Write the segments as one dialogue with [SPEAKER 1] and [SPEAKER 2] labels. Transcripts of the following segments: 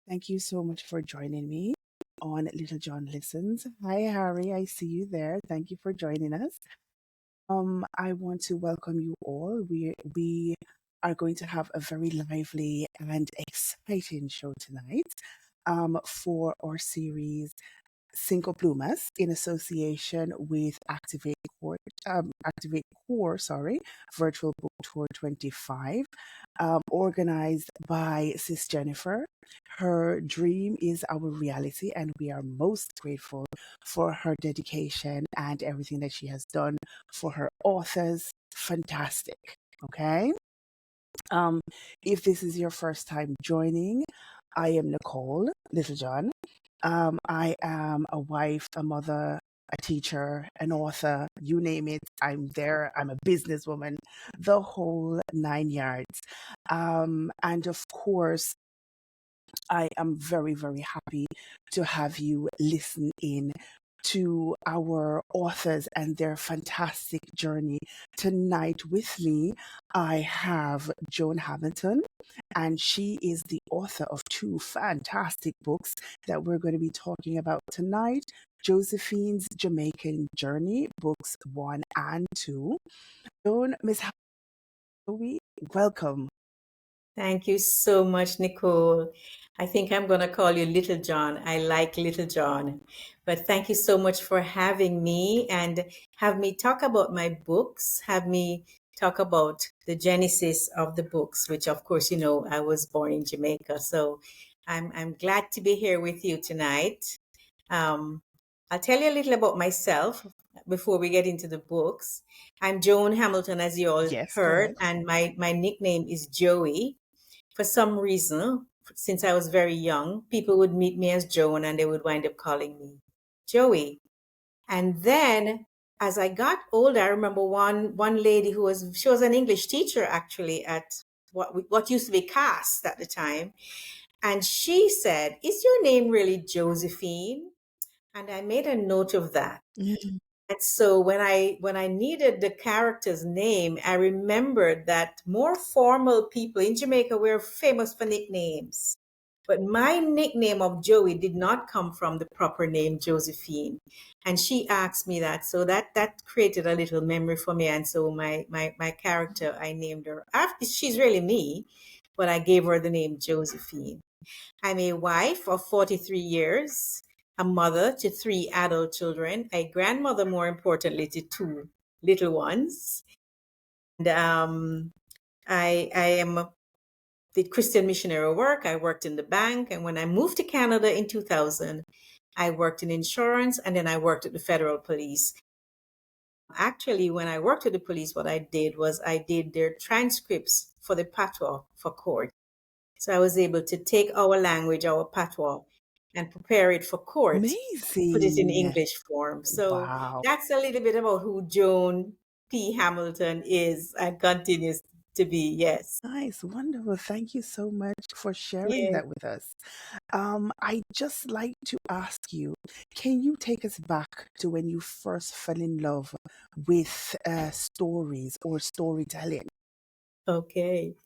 [SPEAKER 1] Thank you so much for joining me on Little John Listens. Hi, Harry. I see you there. Thank you for joining us. I want to welcome you all. We are going to have a very lively and exciting show tonight for our series Cinco Plumas in association with Activate Core, sorry, Virtual Book Tour 25, organized by Sis Jennifer. Her dream is our reality, and we are most grateful for her dedication and everything that she has done for her authors. Fantastic. Okay. Um, if this is your first time joining, I am Nicole Littlejohn. I am a wife, a mother, a teacher, an author, you name it. I'm there. I'm a businesswoman, the whole 9 yards. And of course, I am very, very happy to have you listen in to our authors and their fantastic journey. Tonight with me, I have Joan Hamilton, and she is the author of two fantastic books that we're going to be talking about tonight. Josephine's Jamaican Journey, books 1 and 2. Joan, Miss Howie, welcome.
[SPEAKER 2] Thank you so much, Nicole. I think I'm going to call you Little John. I like Little John. But thank you so much for having me and have me talk about my books, have me talk about the genesis of the books, which of course, I was born in Jamaica. So I'm glad to be here with you tonight. Um, I'll tell you a little about myself before we get into the books. I'm Joan Hamilton, as you all
[SPEAKER 1] Yes, go
[SPEAKER 2] heard,
[SPEAKER 1] ahead.
[SPEAKER 2] and my nickname is Joey. For some reason, since I was very young, people would meet me as Joan and they would wind up calling me Joey. And then as I got older, I remember one lady she was an English teacher actually at what used to be CAST at the time. And she said, "Is your name really Josephine?" And I made a note of that.
[SPEAKER 1] Mhm.
[SPEAKER 2] And so when I needed the character's name, I remembered that more formal people in Jamaica were famous for nicknames. But my nickname of Joey did not come from the proper name Josephine. And she asked me that. So that created a little memory for me. And so my character, I named her after she's really me, but I gave her the name Josephine. I'm a wife of 43 years, a mother to three adult children, a grandmother, more importantly, to two little ones. And I am did Christian missionary work. I worked in the bank. And when I moved to Canada in 2000, I worked in insurance and then I worked at the federal police. Actually, when I worked with the police, what I did was I did their transcripts for the patois for court. So I was able to take our language, our patois, and prepare it for court and put it in
[SPEAKER 1] Amazing.
[SPEAKER 2] English form. So
[SPEAKER 1] Wow.
[SPEAKER 2] that's a little bit about who Joan P. Hamilton is and continues to be. Yes.
[SPEAKER 1] Nice, wonderful. Thank you so much for sharing
[SPEAKER 2] Yeah.
[SPEAKER 1] that with us. I just like to ask you, can you take us back to when you first fell in love with stories or storytelling?
[SPEAKER 2] Okay.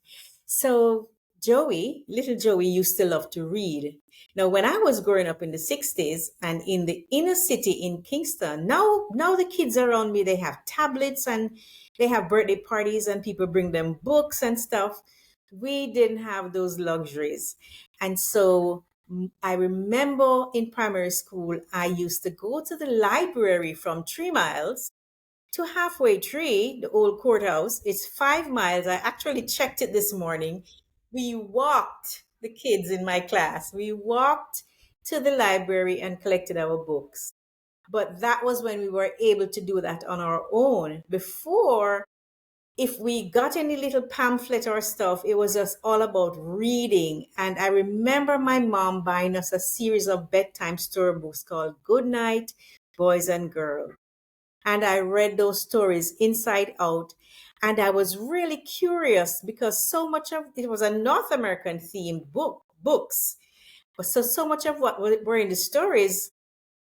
[SPEAKER 2] So little Joey used to love to read. Now, when I was growing up in the 60s and in the inner city in Kingston, now the kids around me, they have tablets and they have birthday parties and people bring them books and stuff. We didn't have those luxuries. And so I remember in primary school, I used to go to the library from 3 miles to halfway tree, the old courthouse. It's 5 miles. I actually checked it this morning. We walked, the kids in my class, we walked to the library and collected our books. But that was when we were able to do that on our own. Before, if we got any little pamphlet or stuff, it was just all about reading. And I remember my mom buying us a series of bedtime story books called Good Night, Boys and Girls. And I read those stories inside out. And I was really curious because so much of it was a North American themed books. But so much of what were in the stories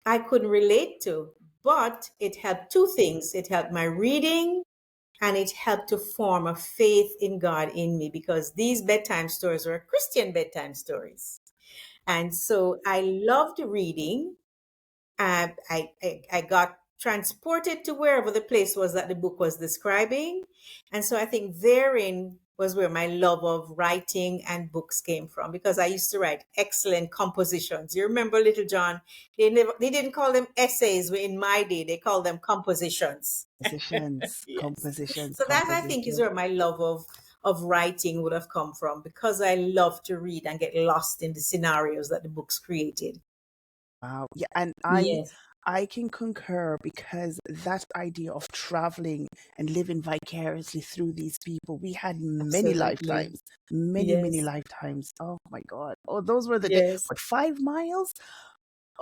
[SPEAKER 2] I couldn't relate to. But it helped two things. It helped my reading and it helped to form a faith in God in me because these bedtime stories were Christian bedtime stories. And so I loved reading. I got transported to wherever the place was that the book was describing. And so I think therein was where my love of writing and books came from, because I used to write excellent compositions. You remember, Little John? They didn't call them essays in my day. They called them compositions.
[SPEAKER 1] Compositions,
[SPEAKER 2] Yes.
[SPEAKER 1] compositions,
[SPEAKER 2] So that, I think, is
[SPEAKER 1] compositions.
[SPEAKER 2] where my love of writing would have come from, because I love to read and get lost in the scenarios that the books created.
[SPEAKER 1] Wow. Yeah, and
[SPEAKER 2] Yes,
[SPEAKER 1] I can concur, because that idea of traveling and living vicariously through these people, we had many
[SPEAKER 2] absolutely.
[SPEAKER 1] lifetimes, many, many
[SPEAKER 2] Yes.
[SPEAKER 1] lifetimes. Oh my God. Oh, those were the days.
[SPEAKER 2] Yes.
[SPEAKER 1] But 5 miles?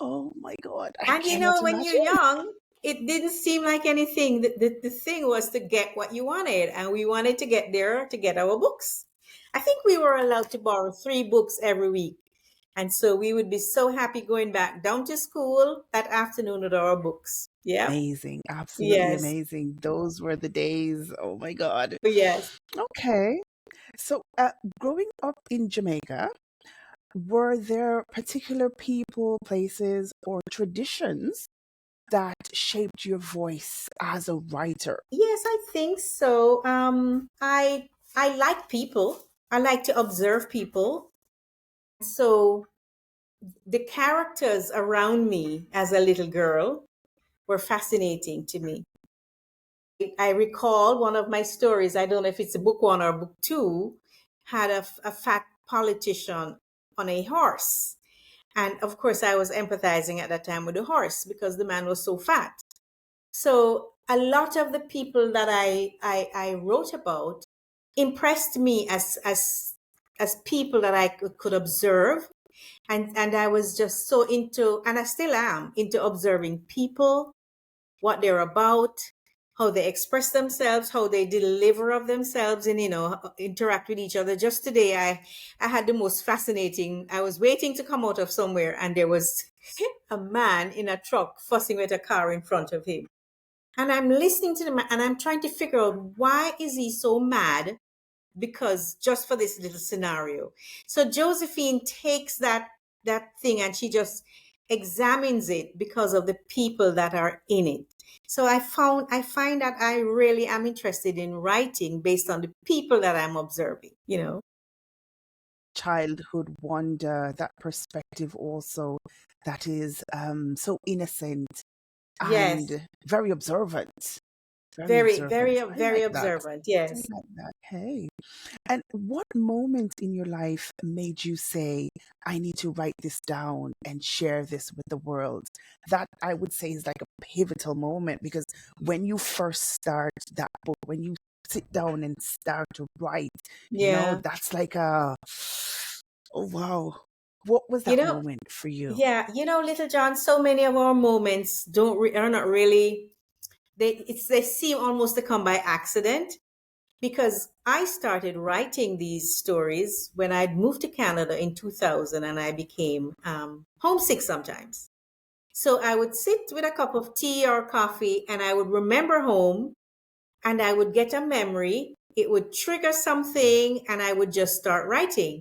[SPEAKER 1] Oh my God. I
[SPEAKER 2] And
[SPEAKER 1] cannot
[SPEAKER 2] when you're
[SPEAKER 1] imagine.
[SPEAKER 2] young, it didn't seem like anything. The thing was to get what you wanted, and we wanted to get there to get our books. I think we were allowed to borrow 3 books every week. And so we would be so happy going back down to school that afternoon with our books. Yeah.
[SPEAKER 1] Amazing. Absolutely
[SPEAKER 2] Yes.
[SPEAKER 1] amazing. Those were the days. Oh my God.
[SPEAKER 2] Yes.
[SPEAKER 1] Okay. So, growing up in Jamaica, were there particular people, places, or traditions that shaped your voice as a writer?
[SPEAKER 2] Yes, I think so. I like people. I like to observe people. So the characters around me as a little girl were fascinating to me. I recall one of my stories, I don't know if it's a book one or book two, had a fat politician on a horse. And of course, I was empathizing at that time with the horse because the man was so fat. So a lot of the people that I wrote about impressed me as people that I could observe. And I was just so into, and I still am into observing people, what they're about, how they express themselves, how they deliver of themselves, and interact with each other. Just today, I had the most fascinating. I was waiting to come out of somewhere, and there was a man in a truck fussing with a car in front of him. And I'm listening to the man, and I'm trying to figure out, why is he so mad, because just for this little scenario. So Josephine takes that thing, and she just examines it because of the people that are in it. So I find that I really am interested in writing based on the people that I'm observing.
[SPEAKER 1] Childhood wonder, that perspective also, that is so innocent
[SPEAKER 2] Yes.
[SPEAKER 1] and very observant. Very
[SPEAKER 2] Very,
[SPEAKER 1] observant.
[SPEAKER 2] very,
[SPEAKER 1] I
[SPEAKER 2] very
[SPEAKER 1] like that.
[SPEAKER 2] observant.
[SPEAKER 1] I
[SPEAKER 2] Yes.
[SPEAKER 1] like that. Hey. And what moment in your life made you say, I need to write this down and share this with the world? That, I would say, is like a pivotal moment, because when you first start that book, when you sit down and start to write,
[SPEAKER 2] Yeah.
[SPEAKER 1] that's like a, oh, wow. What was
[SPEAKER 2] You
[SPEAKER 1] that
[SPEAKER 2] know,
[SPEAKER 1] moment for you?
[SPEAKER 2] yeah, Little John, so many of our moments are not really, they seem almost to come by accident, because I started writing these stories when I'd moved to Canada in 2000, and I became homesick sometimes. So I would sit with a cup of tea or coffee, and I would remember home, and I would get a memory. It would trigger something, and I would just start writing.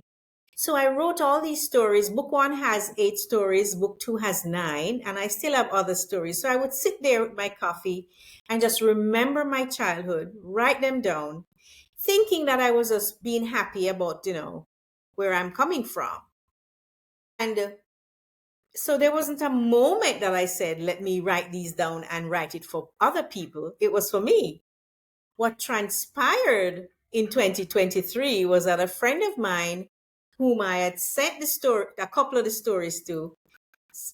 [SPEAKER 2] So I wrote all these stories. Book one has 8 stories, book two has 9, and I still have other stories. So I would sit there with my coffee and just remember my childhood, write them down, thinking that I was just being happy about, where I'm coming from. And so there wasn't a moment that I said, let me write these down and write it for other people. It was for me. What transpired in 2023 was that a friend of mine, whom I had sent a couple of the stories to,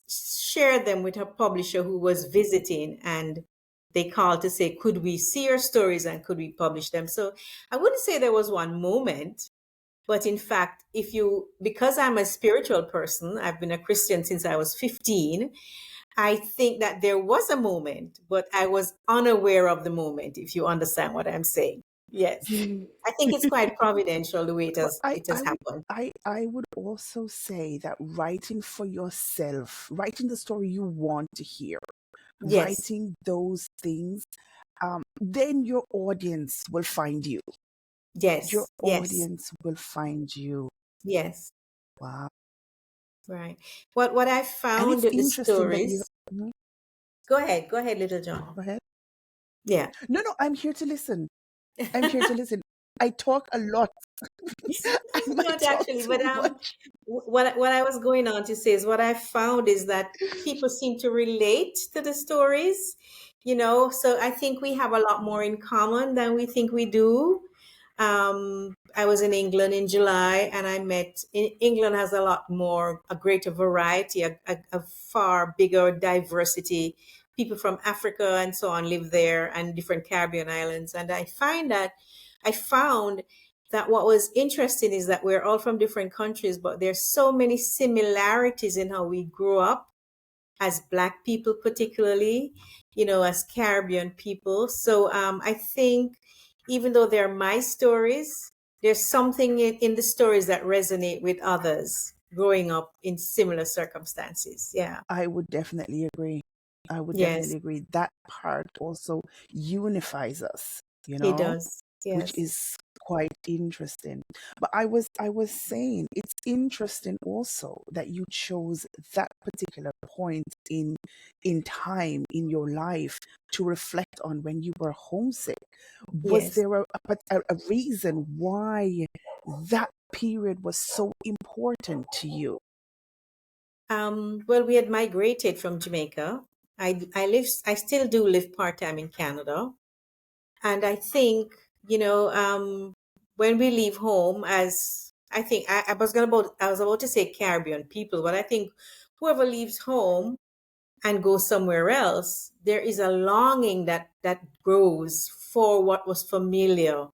[SPEAKER 2] shared them with her publisher who was visiting, and they called to say, could we see your stories and could we publish them? So I wouldn't say there was one moment, but in fact, because I'm a spiritual person, I've been a Christian since I was 15. I think that there was a moment, but I was unaware of the moment, if you understand what I'm saying. Yes. I think it's quite providential the way
[SPEAKER 1] But
[SPEAKER 2] it has happened.
[SPEAKER 1] I would also say that writing for yourself, writing the story you want to hear,
[SPEAKER 2] Yes.
[SPEAKER 1] writing those things, then your audience will find you. Your
[SPEAKER 2] Yes. Yes.
[SPEAKER 1] audience will find you.
[SPEAKER 2] Yes.
[SPEAKER 1] Wow.
[SPEAKER 2] Right. What I
[SPEAKER 1] And
[SPEAKER 2] found
[SPEAKER 1] it's
[SPEAKER 2] with the
[SPEAKER 1] interesting that you
[SPEAKER 2] stories.
[SPEAKER 1] Mhm.
[SPEAKER 2] Go ahead, Little John.
[SPEAKER 1] Go ahead.
[SPEAKER 2] Yeah.
[SPEAKER 1] No, no, I'm here to listen. I'm here to listen. I talk a lot. I might
[SPEAKER 2] Not
[SPEAKER 1] talk
[SPEAKER 2] actually, but
[SPEAKER 1] too much.
[SPEAKER 2] what I was going on to say is what I found is that people seem to relate to the stories, so I think we have a lot more in common than we think we do. I was in England in July, and England has a greater variety, a far bigger diversity. People from Africa and so on live there, and different Caribbean islands. And I found that what was interesting is that we're all from different countries, but there's so many similarities in how we grew up as Black people, particularly, as Caribbean people. So I think even though they're my stories, there's something in the stories that resonate with others growing up in similar circumstances. Yeah.
[SPEAKER 1] I would definitely agree. I would definitely
[SPEAKER 2] Yes,
[SPEAKER 1] agree. That part also unifies us,
[SPEAKER 2] it does.
[SPEAKER 1] which
[SPEAKER 2] Yes.
[SPEAKER 1] is quite interesting. But I was saying it's interesting also that you chose that particular point in time in your life to reflect on when you were homesick. Was
[SPEAKER 2] Yes.
[SPEAKER 1] there a reason why that period was so important to you?
[SPEAKER 2] Well, we had migrated from Jamaica. I still do live part time in Canada. And I think, when we leave home, as I think I was about to say Caribbean people, but I think whoever leaves home and goes somewhere else, there is a longing that grows for what was familiar,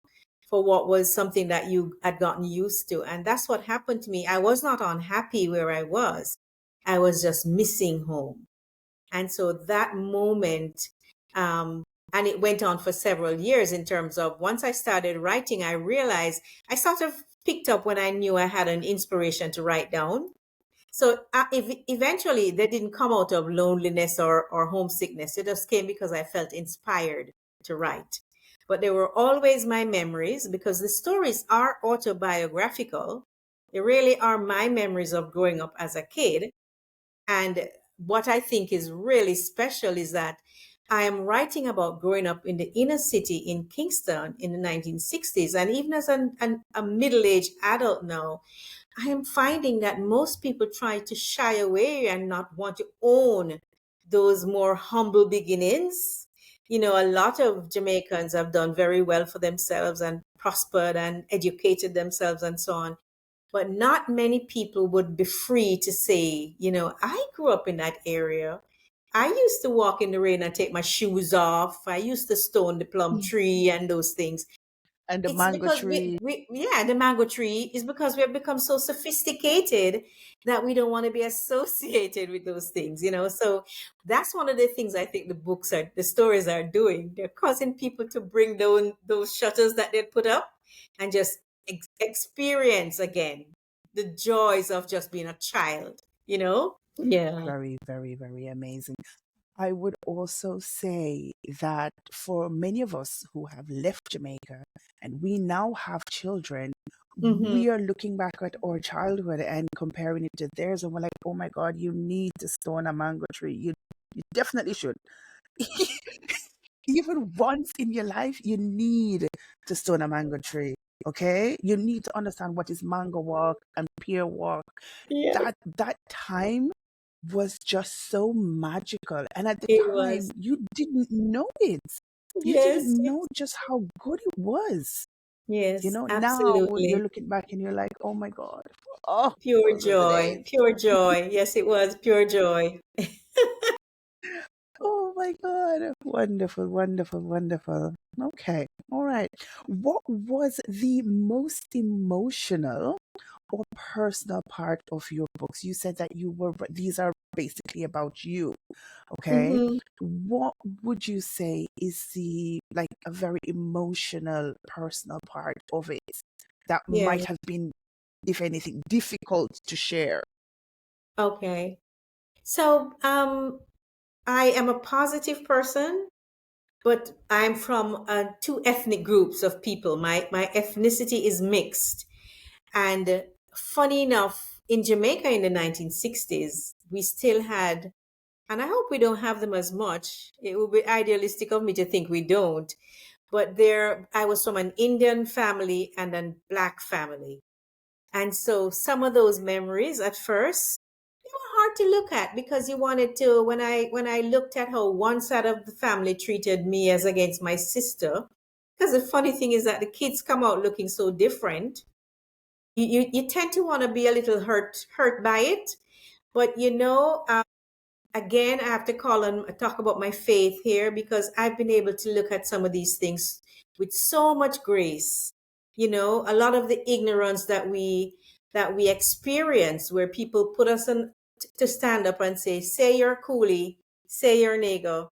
[SPEAKER 2] for what was something that you had gotten used to. And that's what happened to me. I was not unhappy where I was. I was just missing home. And so that moment, um, and it went on for several years in terms of once I started writing, I realized I sort of picked up when I knew I had an inspiration to write down. So eventually, they didn't come out of loneliness or homesickness. It just came because I felt inspired to write. But they were always my memories because the stories are autobiographical. They really are my memories of growing up as a kid. And what I think is really special is that I am writing about growing up in the inner city in Kingston in the 1960s. And even as a middle aged adult now, I am finding that most people try to shy away and not want to own those more humble beginnings. A lot of Jamaicans have done very well for themselves and prospered and educated themselves and so on. But not many people would be free to say, I grew up in that area. I used to walk in the rain and take my shoes off. I used to stone the plum
[SPEAKER 1] Mm.
[SPEAKER 2] tree and those things.
[SPEAKER 1] And the
[SPEAKER 2] It's
[SPEAKER 1] mango
[SPEAKER 2] because
[SPEAKER 1] tree.
[SPEAKER 2] the mango tree is because we have become so sophisticated that we don't want to be associated with those things. So that's one of the things I think the stories are doing. They're causing people to bring down those shutters that they put up and just experience again the joys of just being a child. Yeah.
[SPEAKER 1] Very, very, very amazing. I would also say that for many of us who have left Jamaica and we now have children,
[SPEAKER 2] Hmm.
[SPEAKER 1] we are looking back at our childhood and comparing it to theirs, and we're like, oh my God, you need to stone a mango tree. You definitely should. Even once in your life, you need to stone a mango tree. Okay? You need to understand what is mango walk and pear walk.
[SPEAKER 2] Yes,
[SPEAKER 1] That time was just so magical. And at the
[SPEAKER 2] it was.
[SPEAKER 1] time, you didn't know it. You didn't
[SPEAKER 2] Yes,
[SPEAKER 1] know just how good it was.
[SPEAKER 2] yes,
[SPEAKER 1] Now you're
[SPEAKER 2] absolutely.
[SPEAKER 1] looking back and you're like, oh my God. Oh,
[SPEAKER 2] Pure
[SPEAKER 1] those were the days.
[SPEAKER 2] joy, pure joy. Yes, it was pure joy.
[SPEAKER 1] Oh my God. Wonderful, wonderful, wonderful. Okay. All right. What was the most emotional or personal part of your books? You said that these are basically about you. Okay.
[SPEAKER 2] Hmm.
[SPEAKER 1] What would you say is like a very emotional, personal part of it that
[SPEAKER 2] Yeah.
[SPEAKER 1] might have been, if anything, difficult to share?
[SPEAKER 2] Okay. So, I am a positive person, but I'm from two ethnic groups of people. My ethnicity is mixed, and funny enough, in Jamaica in the 1960s, we still had, and I hope we don't have them as much. It would be idealistic of me to think we don't. But there, I was from an Indian family and a Black family. And so some of those memories at first, they were hard to look at because you wanted to, when I looked at how one side of the family treated me as against my sister, because the funny thing is that the kids come out looking so different, you tend to want to be a little hurt by it. But again, I have to call and talk about my faith here because I've been able to look at some of these things with so much grace. A lot of the ignorance that we experience, where people put us on to stand up and say you're coolie, say you're nigger.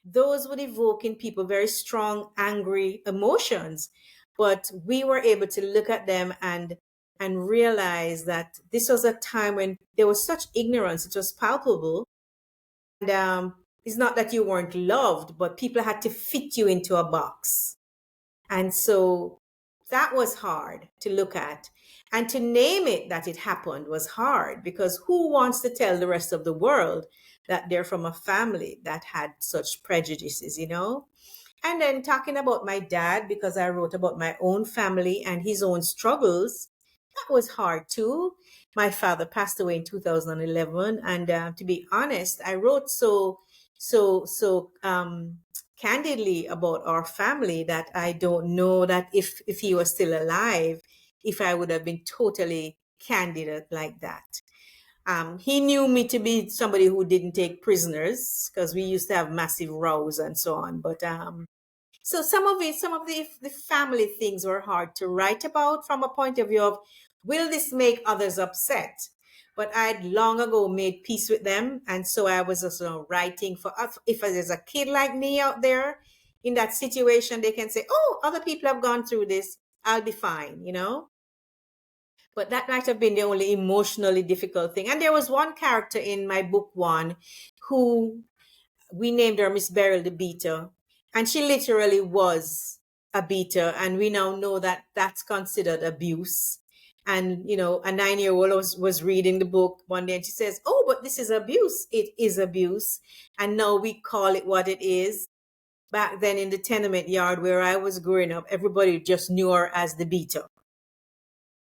[SPEAKER 2] Those would evoke in people very strong, angry emotions. But we were able to look at them and realize that this was a time when there was such ignorance; it was palpable. And it's not that you weren't loved, but people had to fit you into a box. And so that was hard to look at. And to name it that it happened was hard because who wants to tell the rest of the world that they're from a family that had such prejudices? And then talking about my dad, because I wrote about my own family and his own struggles, that was hard too. My father passed away in 2011, and to be honest, I wrote so candidly about our family that I don't know that if he was still alive, if I would have been totally candid like that. He knew me to be somebody who didn't take prisoners because we used to have massive rows and so on. But so some of the family things were hard to write about from a point of view of will this make others upset? But I'd long ago made peace with them, and so I was just writing for us. If there's a kid like me out there in that situation, they can say, "Oh, other people have gone through this. I'll be fine." But that might have been the only emotionally difficult thing. And there was one character in my book one who we named her Miss Beryl the Beater, and she literally was a beater, and we now know that that's considered abuse. And a 9-year-old was reading the book one day, and she says, "Oh, but this is abuse." It is abuse, and now we call it what it is. Back then, in the tenement yard where I was growing up, everybody just knew her as the beater.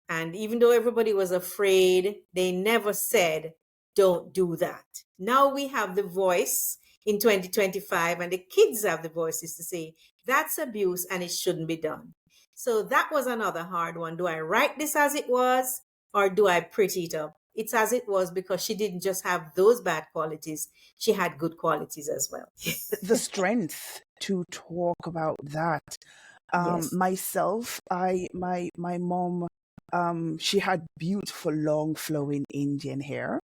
[SPEAKER 2] And even though everybody was afraid, they never said, "Don't do that." Now we have the voice in 2025, and the kids have the voices to say, "That's abuse and it shouldn't be done." So that was another hard one. Do I write this as it was, or do I pretty it up? It's as it was because she didn't just have those bad qualities, she had good qualities as well.
[SPEAKER 1] The strength to talk about that.
[SPEAKER 2] Yes.
[SPEAKER 1] Myself, my mom, she had beautiful long flowing Indian hair.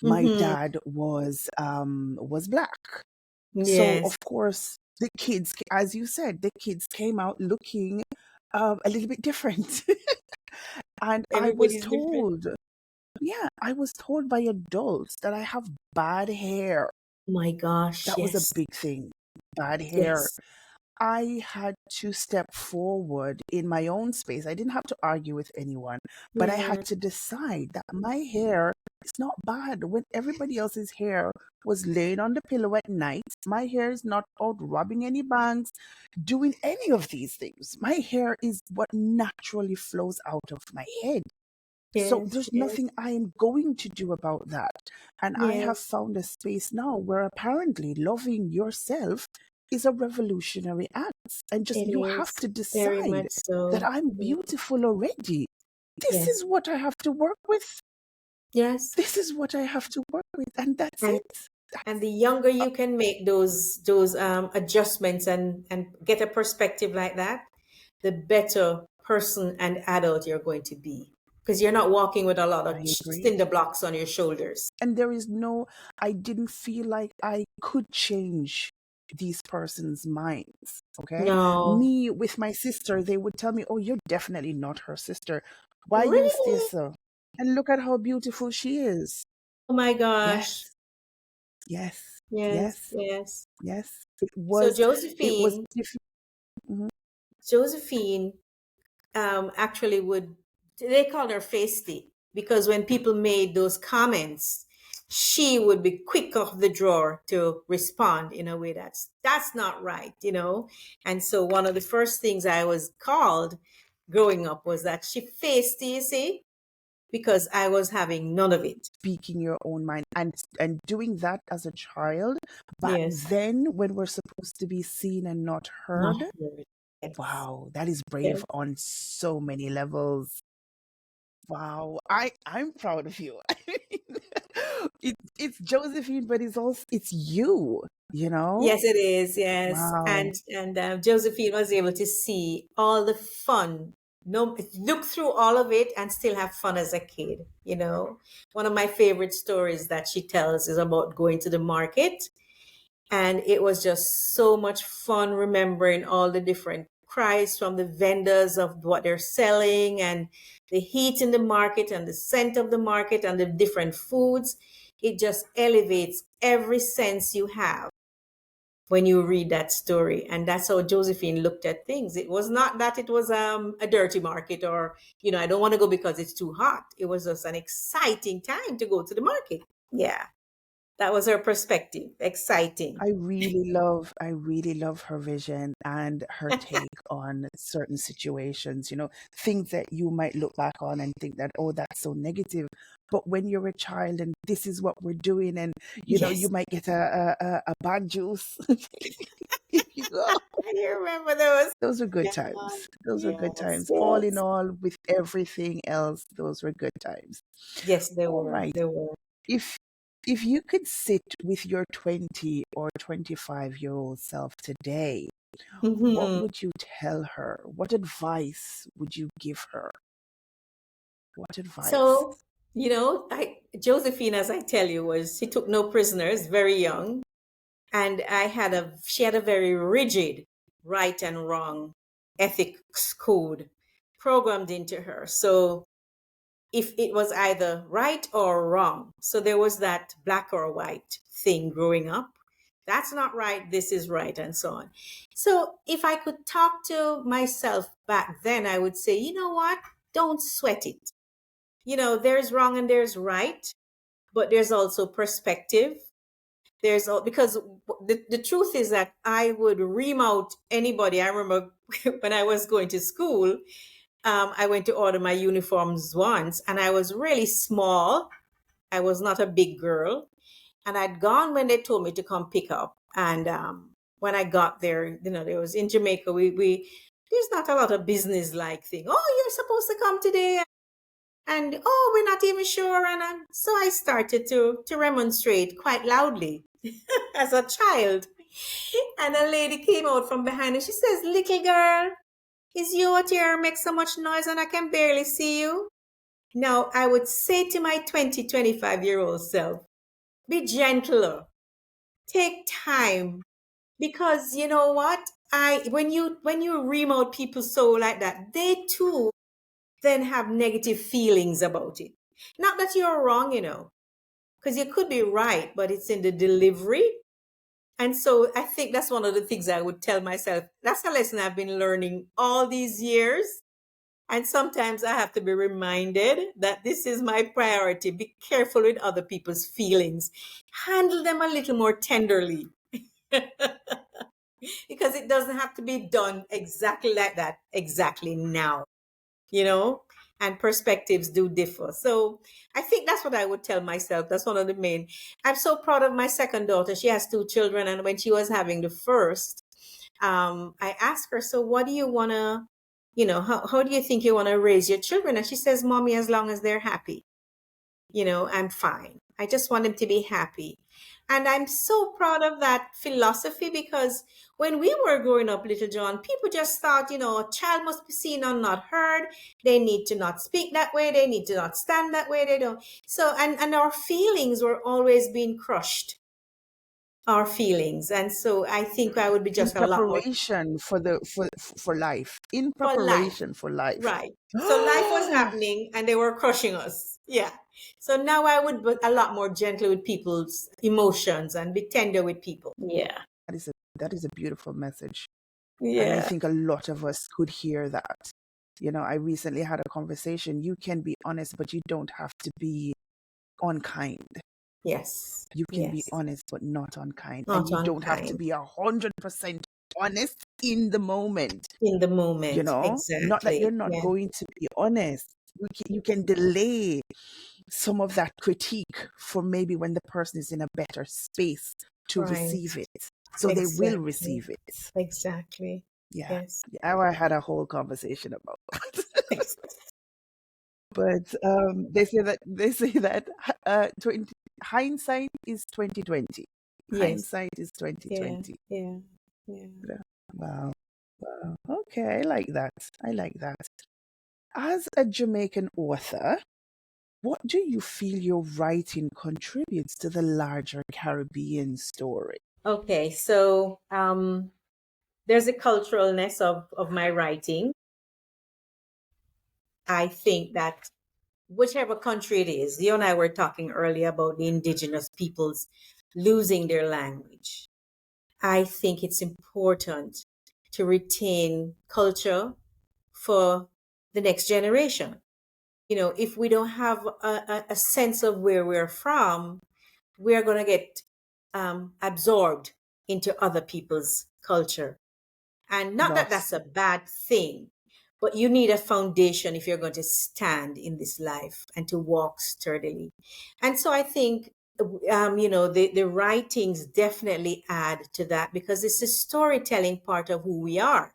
[SPEAKER 1] My
[SPEAKER 2] Mm-hmm.
[SPEAKER 1] dad was black. So
[SPEAKER 2] Yes.
[SPEAKER 1] of course the kids, as you said, the kids came out looking a little bit different. And I was
[SPEAKER 2] Everybody's different.
[SPEAKER 1] told, yeah, I was told by adults that I have bad hair.
[SPEAKER 2] Oh my gosh.
[SPEAKER 1] That was a
[SPEAKER 2] Yes.
[SPEAKER 1] big thing. Bad hair.
[SPEAKER 2] Yes.
[SPEAKER 1] I had to step forward in my own space. I didn't have to argue with anyone, but I had
[SPEAKER 2] Mm,
[SPEAKER 1] to decide that my hair is not bad. When everybody else's hair was laying on the pillow at night, my hair is not out rubbing any bangs, doing any of these things. My hair is what naturally flows out of my head. So
[SPEAKER 2] yes.
[SPEAKER 1] there's
[SPEAKER 2] Yes.
[SPEAKER 1] nothing I am going to do about that. And I have
[SPEAKER 2] Yes.
[SPEAKER 1] found a space now where apparently loving yourself is a revolutionary act. And just
[SPEAKER 2] It
[SPEAKER 1] you have
[SPEAKER 2] is
[SPEAKER 1] to
[SPEAKER 2] very
[SPEAKER 1] decide
[SPEAKER 2] much
[SPEAKER 1] that
[SPEAKER 2] so.
[SPEAKER 1] I'm
[SPEAKER 2] Yeah.
[SPEAKER 1] beautiful already. This
[SPEAKER 2] Yes.
[SPEAKER 1] is what I have to work with.
[SPEAKER 2] Yes.
[SPEAKER 1] This is what I have to work with. And that's
[SPEAKER 2] And
[SPEAKER 1] it.
[SPEAKER 2] and
[SPEAKER 1] That's
[SPEAKER 2] the younger you can make those adjustments and get a perspective like that, the better person and adult you're going to be because you're not walking with a lot of
[SPEAKER 1] I agree.
[SPEAKER 2] cinder blocks on your shoulders.
[SPEAKER 1] And there is no, I didn't feel like I could change these persons' minds. Okay.
[SPEAKER 2] No.
[SPEAKER 1] Me with my sister, they would tell me, "Oh, you're definitely not her sister. Why you stay
[SPEAKER 2] Really?
[SPEAKER 1] so? And look at how beautiful she is."
[SPEAKER 2] Oh my gosh.
[SPEAKER 1] Yes, yes,
[SPEAKER 2] Yes.
[SPEAKER 1] yes,
[SPEAKER 2] Yes.
[SPEAKER 1] yes.
[SPEAKER 2] So
[SPEAKER 1] It was
[SPEAKER 2] Josephine,
[SPEAKER 1] different. Mhm.
[SPEAKER 2] Josephine actually would, they called her Feisty. because when people made those comments, she would be quick off the drawer to respond in a way that's not right, you know. And so one of the first things I was called growing up was that she faced, you see, because I was having none of it.
[SPEAKER 1] Speaking your own mind and doing that as a child back
[SPEAKER 2] Yes.
[SPEAKER 1] then when we're supposed to be seen and not
[SPEAKER 2] Not
[SPEAKER 1] heard.
[SPEAKER 2] heard. Yes.
[SPEAKER 1] Wow, that is
[SPEAKER 2] Yes.
[SPEAKER 1] brave on so many levels. Wow, I'm proud of you. It's Josephine, but it's you, you know?
[SPEAKER 2] Yes, it is. Yes,
[SPEAKER 1] Wow.
[SPEAKER 2] and Josephine was able to see all the fun. No, look through all of it and still have fun as a kid. You know, one of my favorite stories that she tells is about going to the market, and it was just so much fun remembering all the different cries from the vendors of what they're selling and the heat in the market and the scent of the market and the different foods. It just elevates every sense you have when you read that story. And that's how Josephine looked at things. It was not that it was a dirty market or, you know, I don't want to go because it's too hot. It was just an exciting time to go to the market. Yeah, that was her perspective. Exciting.
[SPEAKER 1] I really love her vision and her take on certain situations, things that you might look back on and think that, oh, that's so negative. But when you're a child and this is what we're doing, and you
[SPEAKER 2] Yes.
[SPEAKER 1] might get a bad juice. If you go.
[SPEAKER 2] I remember those.
[SPEAKER 1] Those were good
[SPEAKER 2] Yeah.
[SPEAKER 1] times. Those were good
[SPEAKER 2] Yes.
[SPEAKER 1] times. All in
[SPEAKER 2] Yes.
[SPEAKER 1] all, with everything else, those were good times.
[SPEAKER 2] Yes, they
[SPEAKER 1] All
[SPEAKER 2] were.
[SPEAKER 1] right.
[SPEAKER 2] They were.
[SPEAKER 1] If if you could sit with your 20 or 25-year-old self today, what
[SPEAKER 2] Mhm.
[SPEAKER 1] would you tell her? What advice would you give her? What advice?
[SPEAKER 2] So, Josephine, as I tell you, she took no prisoners, very young. And she had a very rigid right and wrong ethics code programmed into her. So if it was either right or wrong, so there was that black or white thing growing up. That's not right, this is right, and so on. So if I could talk to myself back then, I would say, you know what? Don't sweat it. There's wrong and there's right, but there's also perspective. Because the truth is that I would ream out anybody. I remember when I was going to school, I went to order my uniforms once and I was really small. I was not a big girl. And I'd gone when they told me to come pick up. And when I got there, there was in Jamaica, we there's not a lot of business like thing. Oh, you're supposed to come today. And oh, we're not even sure. And so I started to remonstrate quite loudly as a child. And a lady came out from behind and she says, "Little girl, is you out here make so much noise and I can barely see you?" Now, I would say to my 25-year-old self, be gentler, take time, because you know what? When you ream out people so like that, they too then have negative feelings about it. Not that you're wrong, because you could be right, but it's in the delivery. And so I think that's one of the things I would tell myself. That's a lesson I've been learning all these years. And sometimes I have to be reminded that this is my priority. Be careful with other people's feelings. Handle them a little more tenderly. Because it doesn't have to be done exactly like that, exactly now, you know? And perspectives do differ. So I think that's what I would tell myself. That's one of the main. I'm so proud of my second daughter. She has two children. And when she was having the first, I asked her, "So what do you want to, how do you think you want to raise your children?" And she says, "Mommy, as long as they're happy, I'm fine. I just want them to be happy." And I'm so proud of that philosophy, because when we were growing up, Little John, people just thought, a child must be seen and not heard. They need to not speak that way. They need to not stand that way. They don't. So, and our feelings were always being crushed, our feelings. And so I think I would be
[SPEAKER 1] In
[SPEAKER 2] just a lot more
[SPEAKER 1] preparation for life. In
[SPEAKER 2] for life.
[SPEAKER 1] preparation for life.
[SPEAKER 2] Right. So life was happening and they were crushing us. Yeah. So now I would be a lot more gentle with people's emotions and be tender with people. Yeah.
[SPEAKER 1] That is a beautiful message. And I
[SPEAKER 2] Yeah.
[SPEAKER 1] think a lot of us could hear that. I recently had a conversation. You can be honest, but you don't have to be unkind.
[SPEAKER 2] Yes.
[SPEAKER 1] You can be
[SPEAKER 2] Yes.
[SPEAKER 1] honest, but not unkind. And
[SPEAKER 2] Not
[SPEAKER 1] you don't have to
[SPEAKER 2] unkind.
[SPEAKER 1] be 100% honest in the moment.
[SPEAKER 2] In the moment.
[SPEAKER 1] Not that you're
[SPEAKER 2] Exactly.
[SPEAKER 1] not
[SPEAKER 2] Yeah.
[SPEAKER 1] going to be honest. You can delay some of that critique for maybe when the person is in a better space to receive
[SPEAKER 2] Right.
[SPEAKER 1] it. So they will
[SPEAKER 2] Exactly.
[SPEAKER 1] receive it.
[SPEAKER 2] Exactly.
[SPEAKER 1] Yeah.
[SPEAKER 2] Yes.
[SPEAKER 1] Yeah, I had a whole conversation about that.
[SPEAKER 2] Ex-
[SPEAKER 1] But they say that 20, hindsight is 2020.
[SPEAKER 2] Yes.
[SPEAKER 1] Hindsight is
[SPEAKER 2] Yeah.
[SPEAKER 1] 2020.
[SPEAKER 2] Yeah. Yeah.
[SPEAKER 1] Wow. Wow. Okay, I like that. I like that. As a Jamaican author, what do you feel your writing contributes to the larger Caribbean story?
[SPEAKER 2] Okay. So there's a culturalness of my writing. I think that whichever country it is, you and I were talking earlier about the indigenous peoples losing their language. I think it's important to retain culture for the next generation. If we don't have a sense of where we're from, we're going to get absorbed into other people's culture. And not that
[SPEAKER 1] Yes,
[SPEAKER 2] that's a bad thing, but you need a foundation if you're going to stand in this life and to walk sturdily. And so I think, the writings definitely add to that because it's the storytelling part of who we are.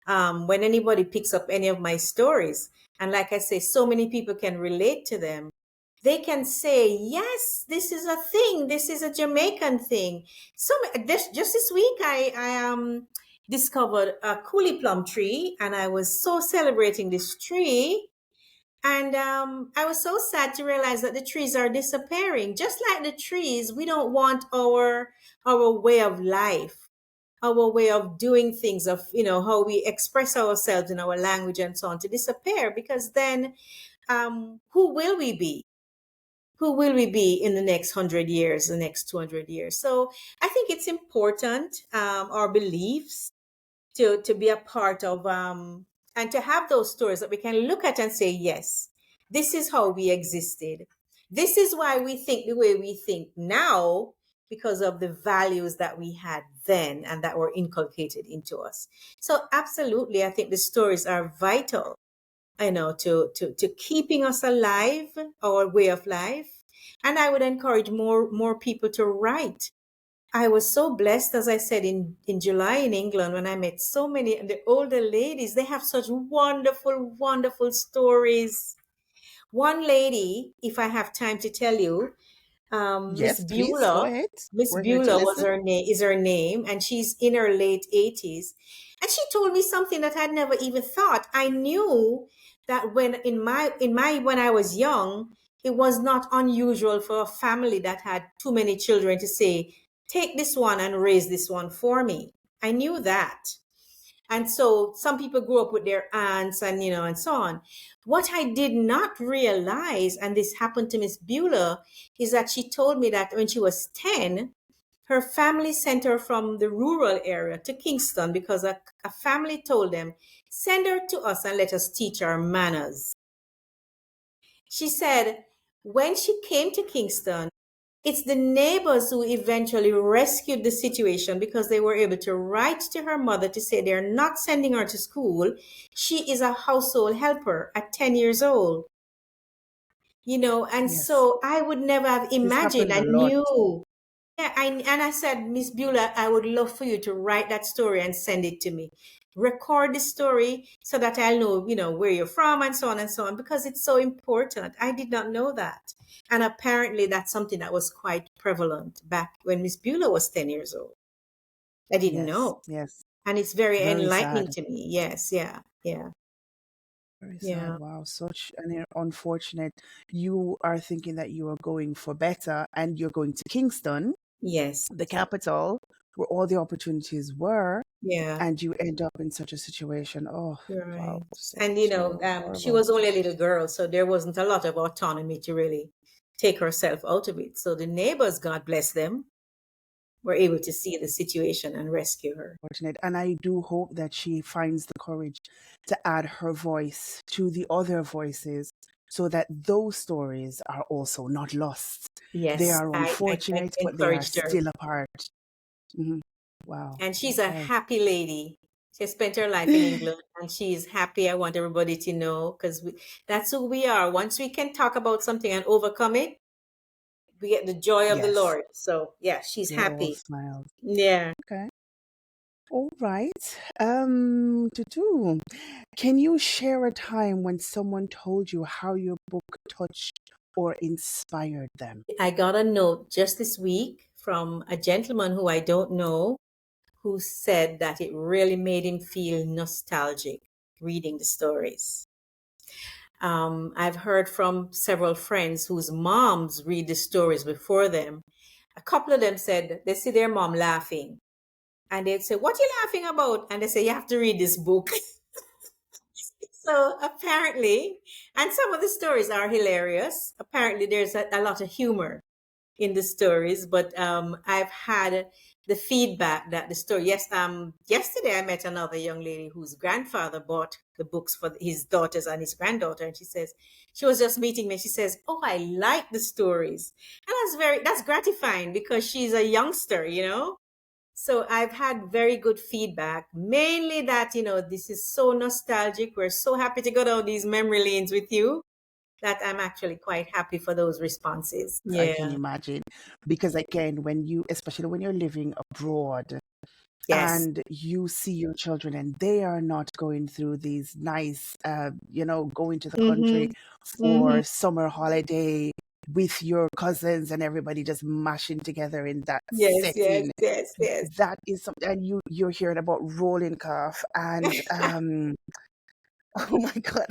[SPEAKER 2] When anybody picks up any of my stories, and like I say, so many people can relate to them, they can say, yes, this is a thing. This is a Jamaican thing. So just this week, I discovered a coolie plum tree, and I was so celebrating this tree. And I was so sad to realize that the trees are disappearing. Just like the trees, we don't want our way of life, our way of doing things, of how we express ourselves in our language and so on, to disappear, because then who will we be? Who will we be in the next 100 years, the next 200 years? So I think it's important, our beliefs, to be a part of, and to have those stories that we can look at and say, yes, this is how we existed. This is why we think the way we think now, because of the values that we had then and that were inculcated into us. So absolutely, I think the stories are vital, to keeping us alive, our way of life. And I would encourage more people to write. I was so blessed, as I said, in July in England, when I met so many, and the older ladies, they have such wonderful, wonderful stories. One lady, if I have time to tell you, Miss
[SPEAKER 1] yes, please go
[SPEAKER 2] Beulah.
[SPEAKER 1] ahead.
[SPEAKER 2] Miss
[SPEAKER 1] We're here to
[SPEAKER 2] Beulah was
[SPEAKER 1] listen.
[SPEAKER 2] her name, is her name, and she's in her late 80s. And she told me something that I'd never even thought. I knew that when I was young, it was not unusual for a family that had too many children to say, take this one and raise this one for me. I knew that. And so some people grew up with their aunts and, and so on. What I did not realize, and this happened to Miss Beulah, is that she told me that when she was 10, her family sent her from the rural area to Kingston because a family told them, send her to us and let us teach her manners. She said, when she came to Kingston, it's the neighbors who eventually rescued the situation because they were able to write to her mother to say they're not sending her to school. She is a household helper at 10 years old. And
[SPEAKER 1] Yes,
[SPEAKER 2] so I would never have
[SPEAKER 1] this
[SPEAKER 2] imagined.
[SPEAKER 1] happens
[SPEAKER 2] I
[SPEAKER 1] a lot.
[SPEAKER 2] knew. Yeah, and I said, Miss Beulah, I would love for you to write that story and send it to me. Record the story so that I'll know, where you're from and so on and so on, because it's so important. I did not know that. And apparently that's something that was quite prevalent back when Miss Beulah was 10 years old. I didn't
[SPEAKER 1] Yes,
[SPEAKER 2] know.
[SPEAKER 1] yes.
[SPEAKER 2] And it's very
[SPEAKER 1] Very
[SPEAKER 2] enlightening
[SPEAKER 1] sad.
[SPEAKER 2] to me. Yes, yeah, yeah,
[SPEAKER 1] Very sad.
[SPEAKER 2] yeah.
[SPEAKER 1] Wow, such an unfortunate. You are thinking that you are going for better and you're going to Kingston,
[SPEAKER 2] Yes,
[SPEAKER 1] the capital, where all the opportunities were,
[SPEAKER 2] yeah.
[SPEAKER 1] and you end up in such a situation. Oh, wow,
[SPEAKER 2] Right.
[SPEAKER 1] so
[SPEAKER 2] And she
[SPEAKER 1] horrible.
[SPEAKER 2] was only a little girl, so there wasn't a lot of autonomy to really take herself out of it. So the neighbors, God bless them, were able to see the situation and rescue her.
[SPEAKER 1] Fortunate. And I do hope that she finds the courage to add her voice to the other voices so that those stories are also not lost. They
[SPEAKER 2] Yes,
[SPEAKER 1] are
[SPEAKER 2] I
[SPEAKER 1] unfortunate, but they are
[SPEAKER 2] encouraged her.
[SPEAKER 1] still a part. Mhm. Wow.
[SPEAKER 2] And she's a
[SPEAKER 1] Okay.
[SPEAKER 2] happy lady. She has spent her life in England and she's happy. I want everybody to know because that's who we are. Once we can talk about something and overcome it, we get the joy of the
[SPEAKER 1] Yes.
[SPEAKER 2] Lord. So, yeah, she's
[SPEAKER 1] We're all
[SPEAKER 2] happy.
[SPEAKER 1] smiles.
[SPEAKER 2] Yeah.
[SPEAKER 1] Okay. All right. Tutu, can you share a time when someone told you how your book touched or inspired them?
[SPEAKER 2] I got a note just this week from a gentleman who I don't know who said that it really made him feel nostalgic reading the stories. I've heard from several friends whose moms read the stories before them. A couple of them said they see their mom laughing and they'd say, "What are you laughing about?" And they say, "You have to read this book." So apparently, and some of the stories are hilarious. Apparently, there's a lot of humor in the stories, but I've had the feedback that the story. Yes, yesterday I met another young lady whose grandfather bought the books for his daughters and his granddaughter, and she says she was just meeting me. She says, "Oh, I like the stories," and that's gratifying because she's a youngster, you know. So I've had very good feedback, mainly that, this is so nostalgic. We're so happy to go down these memory lanes with you that I'm actually quite happy for those responses.
[SPEAKER 1] I can
[SPEAKER 2] Yeah.
[SPEAKER 1] imagine. Because again, especially when you're living abroad
[SPEAKER 2] Yes.
[SPEAKER 1] and you see your children and they are not going through these nice, going to the country
[SPEAKER 2] Mm-hmm. Mm-hmm.
[SPEAKER 1] for summer holiday with your cousins and everybody just mashing together in that
[SPEAKER 2] Yes, yes,
[SPEAKER 1] setting.
[SPEAKER 2] yes, yes.
[SPEAKER 1] That is something, and you're hearing about rolling cough and oh my God,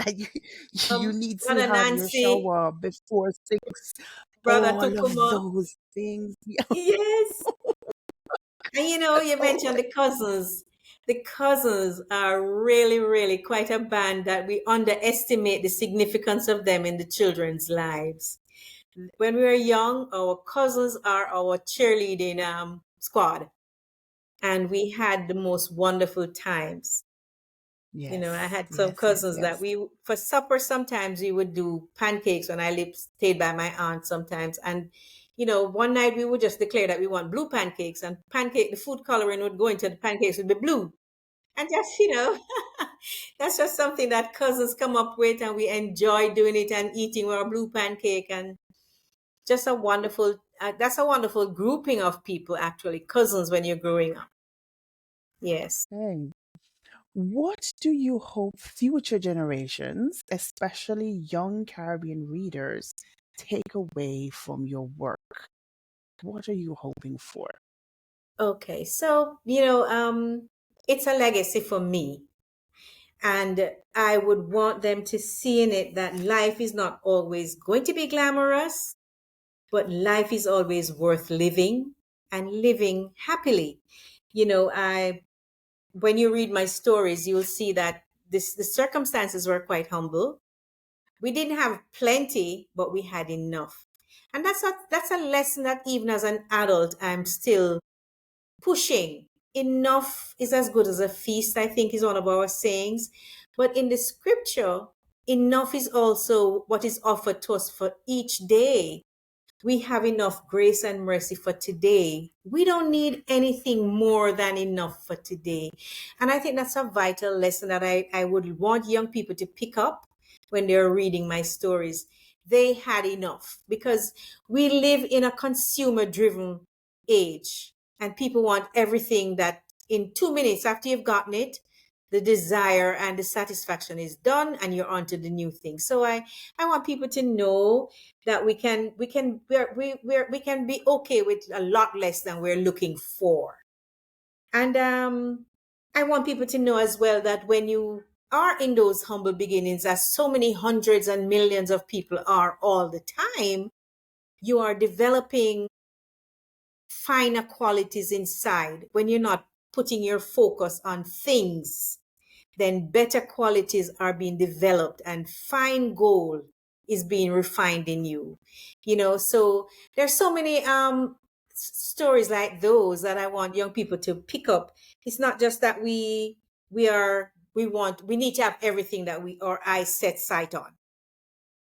[SPEAKER 1] you need to
[SPEAKER 2] Brother
[SPEAKER 1] have your
[SPEAKER 2] Nancy,
[SPEAKER 1] shower before 6.
[SPEAKER 2] Brother
[SPEAKER 1] All of
[SPEAKER 2] Tukuma.
[SPEAKER 1] those things.
[SPEAKER 2] Yes. And you
[SPEAKER 1] Oh,
[SPEAKER 2] mentioned the cousins. The cousins are really, really quite a band that we underestimate the significance of them in the children's lives. When we were young, our cousins are our cheerleading squad, and we had the most wonderful times. I
[SPEAKER 1] yes,
[SPEAKER 2] had some
[SPEAKER 1] yes, yes,
[SPEAKER 2] cousins that
[SPEAKER 1] yes.
[SPEAKER 2] we, for supper, sometimes we would do pancakes when I stayed by my aunt sometimes. And, one night we would just declare that we want blue pancakes, and the food coloring would go into the pancakes would be blue. And just, that's just something that cousins come up with, and we enjoy doing it and eating our blue pancake. And just that's a wonderful grouping of people, actually, cousins when you're growing up. Yes.
[SPEAKER 1] Okay. What do you hope future generations, especially young Caribbean readers, take away from your work? What are you hoping for?
[SPEAKER 2] Okay. So, it's a legacy for me. And I would want them to see in it that life is not always going to be glamorous, but life is always worth living and living happily. I when you read my stories, you'll see that the circumstances were quite humble. We didn't have plenty, but we had enough. And that's a lesson that even as an adult, I'm still pushing. Enough is as good as a feast, I think is one of our sayings. But in the scripture, enough is also what is offered to us for each day. We have enough grace and mercy for today. We don't need anything more than enough for today. And I think that's a vital lesson that I would want young people to pick up when they're reading my stories. They had enough because we live in a consumer driven age, and people want everything that in 2 minutes after you've gotten it, the desire and the satisfaction is done and you're on to the new thing. So I want people to know that we can be okay with a lot less than we're looking for. And I want people to know as well that when you are in those humble beginnings, as so many hundreds and millions of people are all the time, you are developing finer qualities inside. When you're not putting your focus on things, then better qualities are being developed and fine gold is being refined in you. So there's so many stories like those that I want young people to pick up. It's not just that we need to have everything that we our eyes set sight on,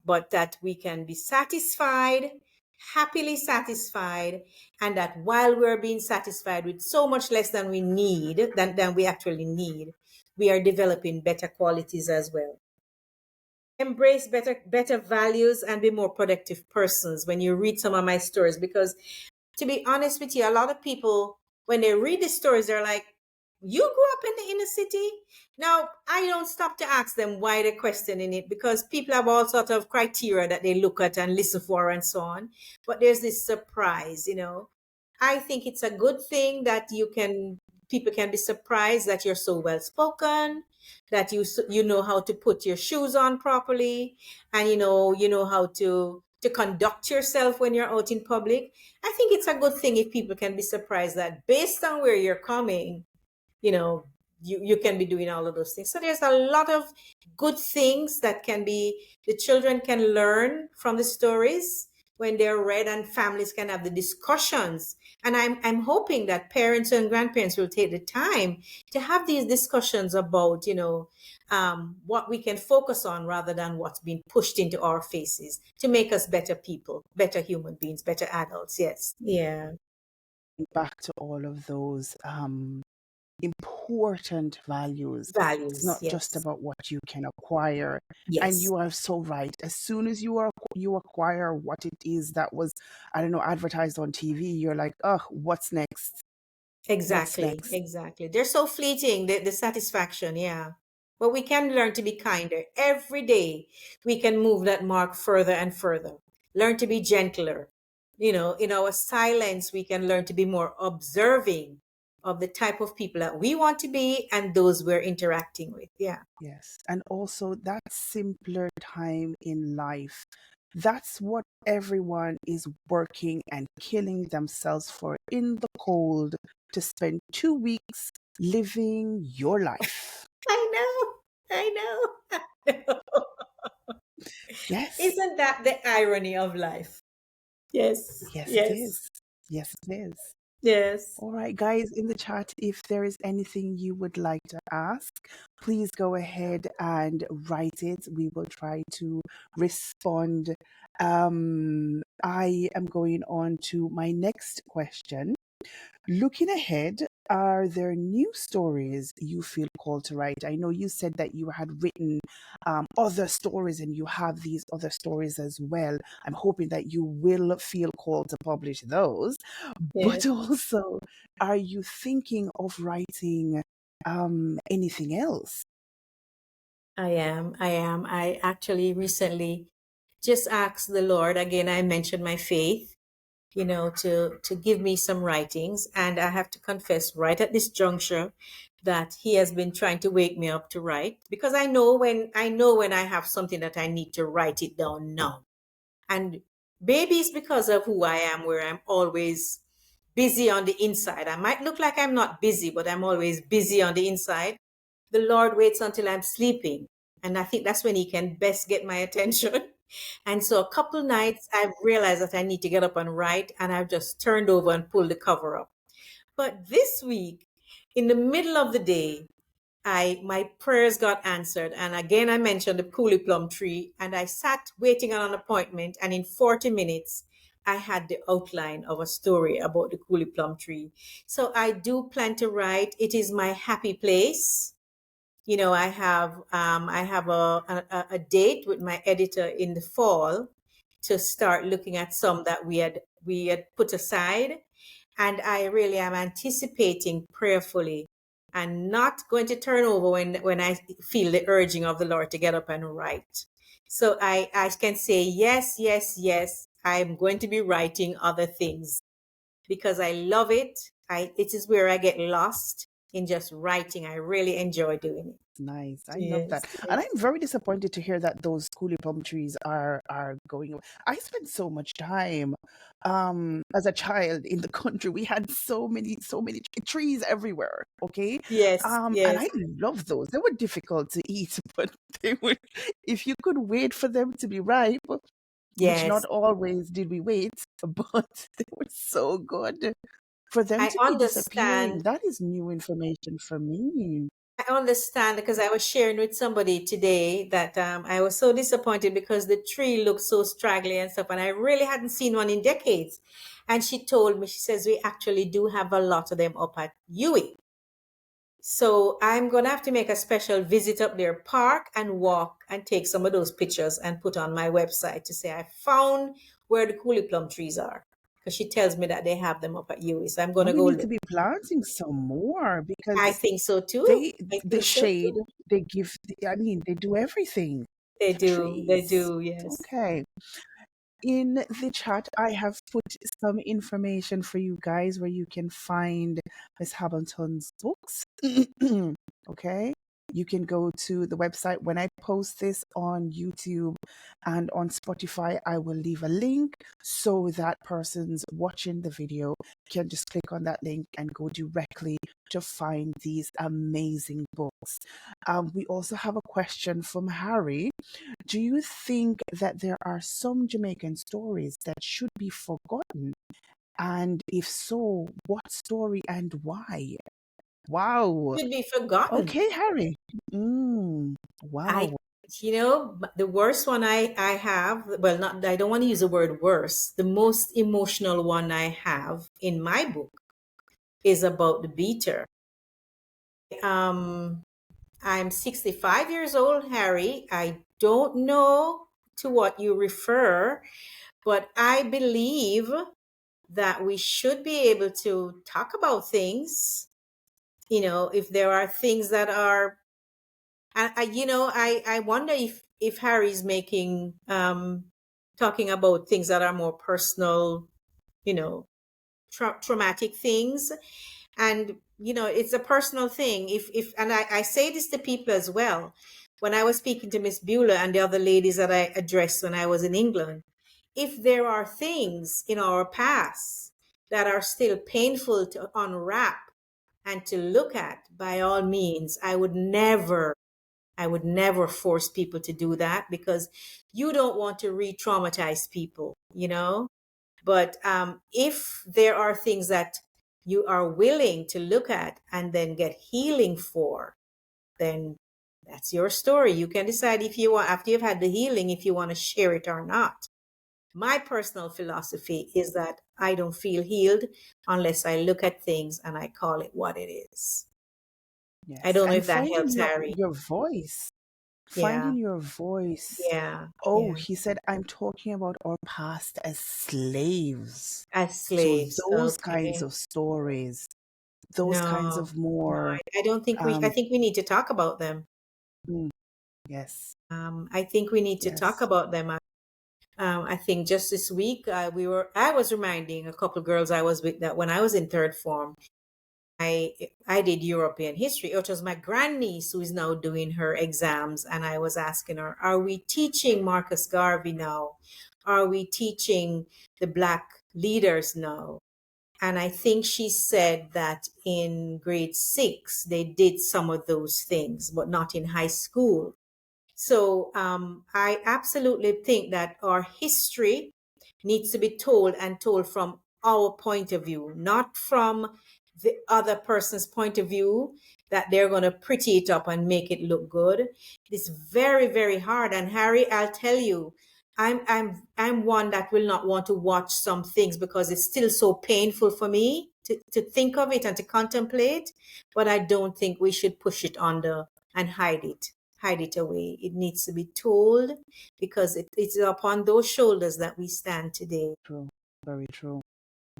[SPEAKER 2] but that we can be satisfied, happily satisfied, and that while we're being satisfied with so much less than we need, than we actually need, we are developing better qualities as well. Embrace better values and be more productive persons when you read some of my stories, because to be honest with you, a lot of people, when they read the stories, they're like, you grew up in the inner city? Now, I don't stop to ask them why they're questioning it, because people have all sort of criteria that they look at and listen for and so on. But there's this surprise, I think it's a good thing that people can be surprised that you're so well spoken, that you know how to put your shoes on properly, and you know how to conduct yourself when you're out in public. I think it's a good thing if people can be surprised that based on where you're coming, you know, you can be doing all of those things. So there's a lot of good things that the children can learn from the stories when they're read, and families can have the discussions. And I'm hoping that parents and grandparents will take the time to have these discussions about, what we can focus on rather than what's being pushed into our faces to make us better people, better human beings, better adults. Yes. Yeah.
[SPEAKER 1] Back to all of those important values. It's
[SPEAKER 2] Values.
[SPEAKER 1] not just
[SPEAKER 2] Yes.
[SPEAKER 1] about what you can acquire. And
[SPEAKER 2] Yes.
[SPEAKER 1] you are so right. As soon as you acquire what it is that was, I don't know, advertised on TV, you're like, oh, what's next? What's
[SPEAKER 2] Exactly,
[SPEAKER 1] next?
[SPEAKER 2] exactly. They're so fleeting, the satisfaction, yeah. But we can learn to be kinder. Every day, we can move that mark further and further. Learn to be gentler. In our silence, we can learn to be more observing of the type of people that we want to be and those we're interacting with. Yeah.
[SPEAKER 1] Yes. And also that simpler time in life. That's what everyone is working and killing themselves for in the cold, to spend 2 weeks living your life.
[SPEAKER 2] I know. I know.
[SPEAKER 1] Yes.
[SPEAKER 2] Isn't that the irony of life? Yes.
[SPEAKER 1] Yes, it
[SPEAKER 2] Yes.
[SPEAKER 1] is. Yes, it is.
[SPEAKER 2] Yes.
[SPEAKER 1] All right, guys, in the chat, if there is anything you would like to ask, please go ahead and write it. We will try to respond. I am going on to my next question. Looking ahead, are there new stories you feel called to write? I know you said that you had written other stories and you have these other stories as well. I'm hoping that you will feel called to publish those. But
[SPEAKER 2] Yes.
[SPEAKER 1] also, are you thinking of writing anything else?
[SPEAKER 2] I am. I am. I actually recently just asked the Lord again. I mentioned my faith, to give me some writings, and I have to confess, right at this juncture, that He has been trying to wake me up to write, because I know when I have something that I need to write it down now. And maybe it's because of who I am, where I'm always busy on the inside. I might look like I'm not busy, but I'm always busy on the inside. The Lord waits until I'm sleeping. And I think that's when He can best get my attention. And so a couple nights I've realized that I need to get up and write, and I've just turned over and pulled the cover up. But this week, in the middle of the day, my prayers got answered. And again, I mentioned the coolie plum tree, and I sat waiting on an appointment, and in 40 minutes, I had the outline of a story about the coolie plum tree. So I do plan to write. It is my happy place. I have a date with my editor in the fall to start looking at some that we had put aside, and I really am anticipating prayerfully and not going to turn over when I feel the urging of the Lord to get up and write. So I can say yes, yes, yes. I'm going to be writing other things because I love it. It is where I get lost in just writing. I really enjoy doing it.
[SPEAKER 1] Nice. I love that.
[SPEAKER 2] Yes,
[SPEAKER 1] And
[SPEAKER 2] yes,
[SPEAKER 1] I'm very disappointed to hear that those coolie plum trees are going away. I spent so much time as a child in the country. We had so many trees everywhere, okay?
[SPEAKER 2] yes,
[SPEAKER 1] And
[SPEAKER 2] yes.
[SPEAKER 1] I love those. They were difficult to eat, but they would, if you could wait for them to be ripe, which not
[SPEAKER 2] Yes.
[SPEAKER 1] always did we wait, but they were so good. For them
[SPEAKER 2] I
[SPEAKER 1] to be disappearing,
[SPEAKER 2] understand.
[SPEAKER 1] that is new information for me.
[SPEAKER 2] I understand because I was sharing with somebody today that I was so disappointed because the tree looked so straggly and stuff, and I really hadn't seen one in decades. And she told me, she says, we actually do have a lot of them up at Huey. So I'm going to have to make a special visit up there, park and walk and take some of those pictures and put on my website to say I found where the coolie plum trees are. Because she tells me that they have them up at Huey. So I'm going
[SPEAKER 1] Well,
[SPEAKER 2] to
[SPEAKER 1] we
[SPEAKER 2] go
[SPEAKER 1] need to
[SPEAKER 2] look.
[SPEAKER 1] be planting some more
[SPEAKER 2] I
[SPEAKER 1] because
[SPEAKER 2] think so too.
[SPEAKER 1] they
[SPEAKER 2] I
[SPEAKER 1] the
[SPEAKER 2] think so
[SPEAKER 1] shade
[SPEAKER 2] too.
[SPEAKER 1] they give. I mean, they do everything.
[SPEAKER 2] They
[SPEAKER 1] The
[SPEAKER 2] do. They
[SPEAKER 1] trees.
[SPEAKER 2] do. Yes.
[SPEAKER 1] Okay. In the chat, I have put some information for you guys where you can find Miss Hamilton's books. Okay. You can go to the website. When I post this on YouTube and on Spotify, I will leave a link so that persons watching the video can just click on that link and go directly to find these amazing books. We also have a question from Harry. Do you think that there are some Jamaican stories that should be forgotten? And if so, what story and why? Wow.
[SPEAKER 2] Should be forgotten.
[SPEAKER 1] Okay, Harry.
[SPEAKER 2] I,
[SPEAKER 1] Wow.
[SPEAKER 2] the worst one I have, well, not, I don't want to use the word worse. The most emotional one I have in my book is about the beater. Um, I'm 65 years old, Harry. I don't know to what you refer, but I believe that we should be able to talk about things. If there are things that are, I wonder if Harry's making talking about things that are more personal, you know, traumatic things, and it's a personal thing. If and I say this to people as well. When I was speaking to Miss Beulah and the other ladies that I addressed when I was in England, if there are things in our past that are still painful to unwrap and to look at, by all means, I would never force people to do that because you don't want to re-traumatize people. But if there are things that you are willing to look at and then get healing for, then that's your story. You can decide if you want, after you've had the healing, if you want to share it or not. My personal philosophy is that I don't feel healed unless I look at things and I call it what it is. I
[SPEAKER 1] Yes.
[SPEAKER 2] don't know
[SPEAKER 1] And
[SPEAKER 2] if that
[SPEAKER 1] finding
[SPEAKER 2] helps,
[SPEAKER 1] your
[SPEAKER 2] Harry.
[SPEAKER 1] your voice.
[SPEAKER 2] Yeah,
[SPEAKER 1] Finding your voice.
[SPEAKER 2] yeah,
[SPEAKER 1] Oh,
[SPEAKER 2] yeah.
[SPEAKER 1] he said, I'm talking about our past as slaves.
[SPEAKER 2] As
[SPEAKER 1] So
[SPEAKER 2] slaves.
[SPEAKER 1] those kinds
[SPEAKER 2] Okay.
[SPEAKER 1] of stories, those kinds
[SPEAKER 2] No,
[SPEAKER 1] of
[SPEAKER 2] no,
[SPEAKER 1] more
[SPEAKER 2] I don't think I
[SPEAKER 1] um
[SPEAKER 2] think we need to talk about them.
[SPEAKER 1] mm, yes,
[SPEAKER 2] I think we need to talk
[SPEAKER 1] yes.
[SPEAKER 2] about them. I think just this week I was reminding a couple girls I was with that when I was in third form, I did European history. It was my grandniece who is now doing her exams, and I was asking her, "Are we teaching Marcus Garvey now? Are we teaching the Black leaders now?" And I think she said that in grade 6 they did some of those things, but not in high school. So I absolutely think that our history needs to be told and told from our point of view, not from the other person's point of view that they're going to pretty it up and make it look good. It's very, very hard. And Harry, I'll tell you, I'm one that will not want to watch some things because it's still so painful for me to think of it and to contemplate. But I don't think we should push it under and hide it away. It needs to be told because it's upon those shoulders that we stand today.
[SPEAKER 1] True. Very true.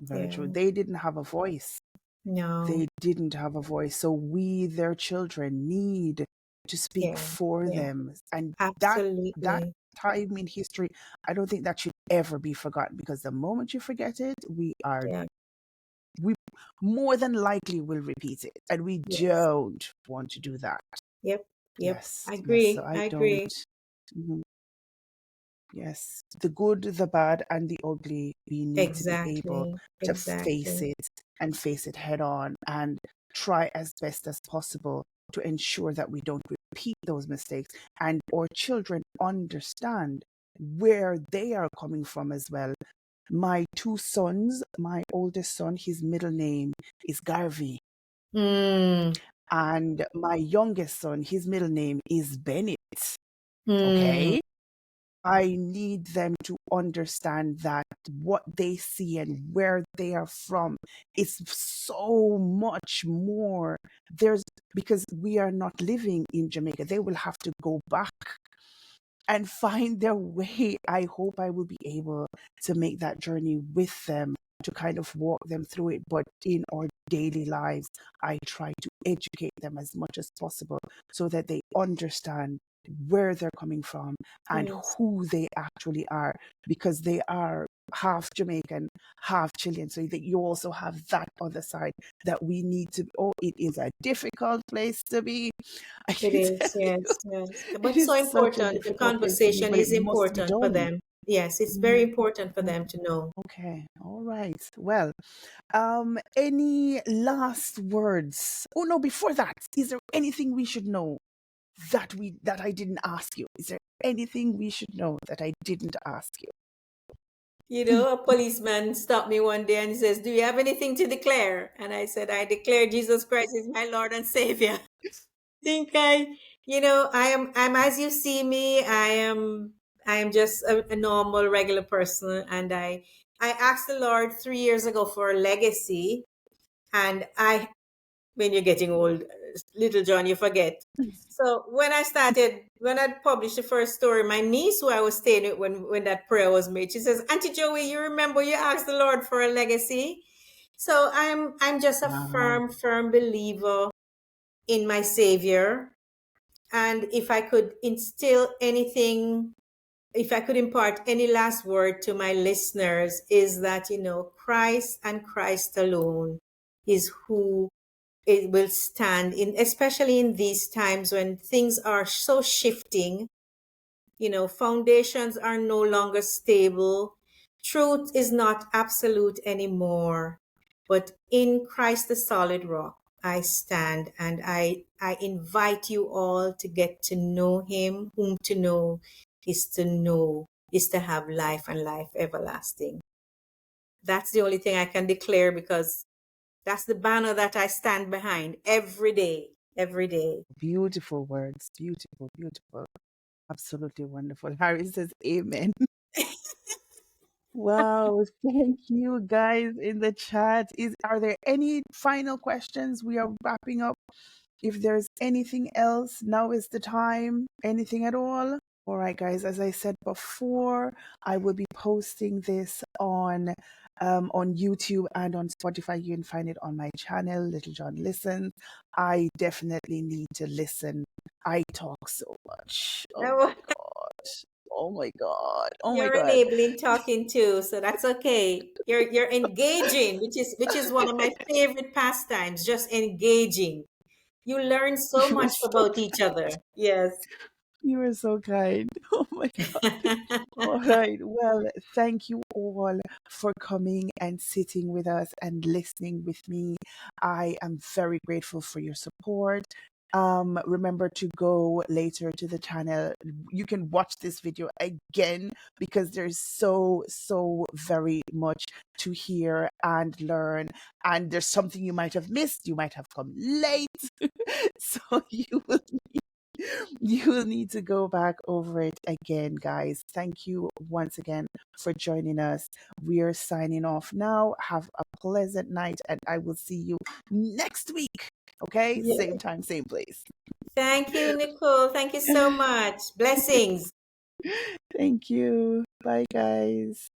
[SPEAKER 1] Very true.
[SPEAKER 2] Yeah.
[SPEAKER 1] They didn't have a voice.
[SPEAKER 2] No.
[SPEAKER 1] They didn't have a voice. So we, their children, need to speak
[SPEAKER 2] Yeah.
[SPEAKER 1] for
[SPEAKER 2] Yeah.
[SPEAKER 1] them. And that
[SPEAKER 2] Absolutely.
[SPEAKER 1] time in history, I don't think that should ever be forgotten because the moment you forget it,
[SPEAKER 2] Yeah.
[SPEAKER 1] we more than likely will repeat it. And we
[SPEAKER 2] Yes.
[SPEAKER 1] don't want to do that.
[SPEAKER 2] Yep. Yep.
[SPEAKER 1] Yes,
[SPEAKER 2] I
[SPEAKER 1] yes. So
[SPEAKER 2] agree.
[SPEAKER 1] I
[SPEAKER 2] I
[SPEAKER 1] don't.
[SPEAKER 2] agree.
[SPEAKER 1] Mhm. Yes, the good, the bad, and the ugly, we need to be able
[SPEAKER 2] Exactly.
[SPEAKER 1] to face
[SPEAKER 2] Exactly.
[SPEAKER 1] it and face it head on and try as best as possible to ensure that we don't repeat those mistakes and our children understand. where they are coming from as well. My two sons, my oldest son, his middle name is Garvey.
[SPEAKER 2] Mm,
[SPEAKER 1] And my youngest son, his middle name is Bennett.
[SPEAKER 2] mm,
[SPEAKER 1] Okay. I need them to understand that what they see and where they are from is so much more. There's because we are not living in Jamaica, they will have to go back and find their way. I hope I will be able to make that journey with them to kind of walk them through it. But in our daily lives, I try to educate them as much as possible so that they understand where they're coming from and
[SPEAKER 2] yes,
[SPEAKER 1] who they actually are, because they are half Jamaican, half Chilean. So that you also have that other side that we need to. Oh, it is a difficult place to be. I
[SPEAKER 2] it
[SPEAKER 1] can tell
[SPEAKER 2] is.
[SPEAKER 1] you,
[SPEAKER 2] Yes, yes.
[SPEAKER 1] it
[SPEAKER 2] But
[SPEAKER 1] is
[SPEAKER 2] so
[SPEAKER 1] such a
[SPEAKER 2] important. The
[SPEAKER 1] difficult place to be,
[SPEAKER 2] conversation
[SPEAKER 1] but it
[SPEAKER 2] is
[SPEAKER 1] must be
[SPEAKER 2] important for
[SPEAKER 1] done.
[SPEAKER 2] them. Yes, it's very
[SPEAKER 1] Mhm.
[SPEAKER 2] important for them to know.
[SPEAKER 1] Okay, all right. Well, any last words? Oh no, before that, is there anything we should know that I didn't ask you? Is there anything we should know that I didn't ask you?
[SPEAKER 2] You know, a policeman stopped me one day and he says, "Do you have anything to declare?" And I said, "I declare Jesus Christ is my Lord and Savior." Think I'm as you see me. I am just a normal, regular person, and I asked the Lord 3 years ago for a legacy, and when you're getting old, little John, you forget. So when I published the first story, my niece, who I was staying with when that prayer was made, she says, "Auntie Joey, you remember you asked the Lord for a legacy?" So I'm just a
[SPEAKER 1] Wow,
[SPEAKER 2] firm believer in my Savior, and if I could instill anything, if I could impart any last word to my listeners, is that Christ and Christ alone is who it will stand in, especially in these times when things are so shifting. Foundations are no longer stable. Truth is not absolute anymore. But in Christ, the solid rock, I stand, and I invite you all to get to know him. Whom to know, is to have life and life everlasting. That's the only thing I can declare, because that's the banner that I stand behind every day, every day.
[SPEAKER 1] beautiful words, beautiful, beautiful, absolutely wonderful. Harry says, "Amen." Wow, thank you guys in the chat. Are there any final questions? We are wrapping up. If there's anything else, now is the time. Anything at all? All right, guys. As I said before, I will be posting this on YouTube and on Spotify. You can find it on my channel, Little John Listens. I definitely need to listen. I talk so much. Oh my
[SPEAKER 2] Now,
[SPEAKER 1] gosh. Oh my god. Oh my
[SPEAKER 2] you're
[SPEAKER 1] god.
[SPEAKER 2] enabling talking too, so that's okay. You're engaging, which is one of my favorite pastimes, just engaging. You learn so
[SPEAKER 1] You are
[SPEAKER 2] much
[SPEAKER 1] so
[SPEAKER 2] about each other. Yes.
[SPEAKER 1] you are so kind. Oh my god. All right. Well, thank you all for coming and sitting with us and listening with me. I am very grateful for your support. Remember to go later to the channel. You can watch this video again because there's so very much to hear and learn. And there's something you might have missed. You might have come late. So you will need to go back over it again, guys. Thank you once again for joining us. We are signing off now. Have a pleasant night, and I will see you next week. Okay,
[SPEAKER 2] Yeah.
[SPEAKER 1] same time, same place.
[SPEAKER 2] Thank you, Nicole. Thank you so much. Blessings.
[SPEAKER 1] Thank you. Bye, guys.